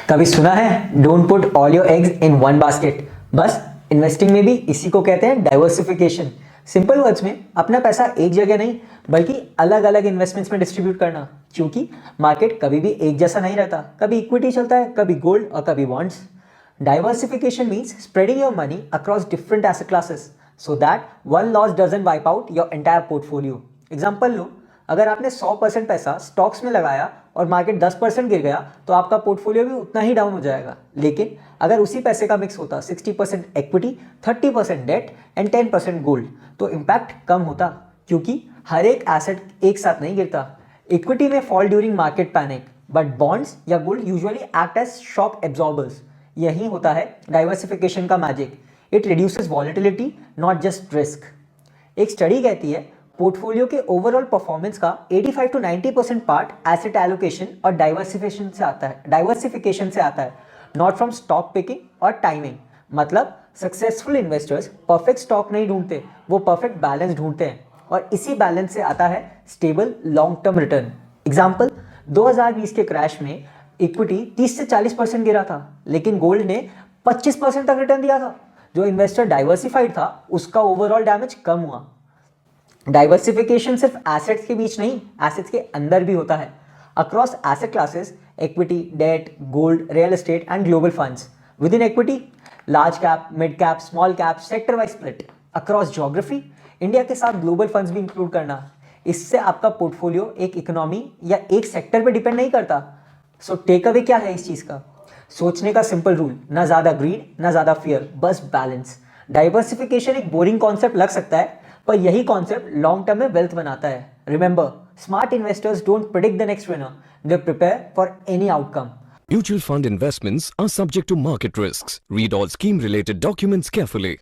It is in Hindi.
कभी सुना है don't put all your eggs in one basket. बस इन्वेस्टिंग में भी इसी को कहते हैं डाइवर्सिफिकेशन। सिंपल वर्ड्स में अपना पैसा एक जगह नहीं बल्कि अलग अलग इन्वेस्टमेंट्स में डिस्ट्रीब्यूट करना, क्योंकि मार्केट कभी भी एक जैसा नहीं रहता। कभी इक्विटी चलता है, कभी गोल्ड और कभी bonds. Diversification means spreading your money across different asset classes so that one loss doesn't wipe out your entire portfolio. Example लो, अगर आपने 100% पैसा स्टॉक्स में लगाया और मार्केट 10% गिर गया तो आपका पोर्टफोलियो भी उतना ही डाउन हो जाएगा। लेकिन अगर उसी पैसे का मिक्स होता 60% इक्विटी, 30% डेट एंड 10% गोल्ड, तो इम्पैक्ट कम होता, क्योंकि हर एक एसेट एक साथ नहीं गिरता। इक्विटी में fall during market panic, but bonds या gold usually act as shock absorbers. यही होता है डाइवर्सिफिकेशन का magic. It reduces volatility, not just risk. एक स्टडी कहती है पोर्टफोलियो के ओवरऑल परफॉर्मेंस का 85 to 90% पार्ट एसेट एलोकेशन और डाइवर्सिफिकेशन से आता है, नॉट फ्रॉम स्टॉक पिकिंग और टाइमिंग। मतलब सक्सेसफुल इन्वेस्टर्स परफेक्ट स्टॉक नहीं ढूंढते, वो परफेक्ट बैलेंस ढूंढते हैं, और इसी बैलेंस से आता है stable long term return. Example, 2020 के क्रैश में इक्विटी 30 से 40% गिरा था, लेकिन गोल्ड ने 25% तक रिटर्न दिया था। जो इन्वेस्टर डाइवर्सिफाइड था उसका ओवरऑल डैमेज कम हुआ। डाइवर्सिफिकेशन सिर्फ एसेट्स के बीच नहीं, एसेट्स के अंदर भी होता है। Across asset classes, equity, debt, gold, real estate and global funds. With in equity, large cap, mid cap, small cap, sector wise split. Across geography, India के साथ ग्लोबल फंड्स भी इंक्लूड करना। इससे आपका पोर्टफोलियो एक इकोनॉमी या एक सेक्टर पे डिपेंड नहीं करता। सो टेक अवे क्या है इस चीज का? सोचने का सिंपल रूल, ना ज्यादा ग्रीड ना ज्यादा फियर, बस बैलेंस। डाइवर्सिफिकेशन एक बोरिंग कॉन्सेप्ट लग सकता है, पर यही कॉन्सेप्ट लॉन्ग टर्म में वेल्थ बनाता है। Remember, smart investors don't predict the next winner, they prepare for any outcome. Mutual fund investments are subject to market risks. Read all scheme related documents carefully.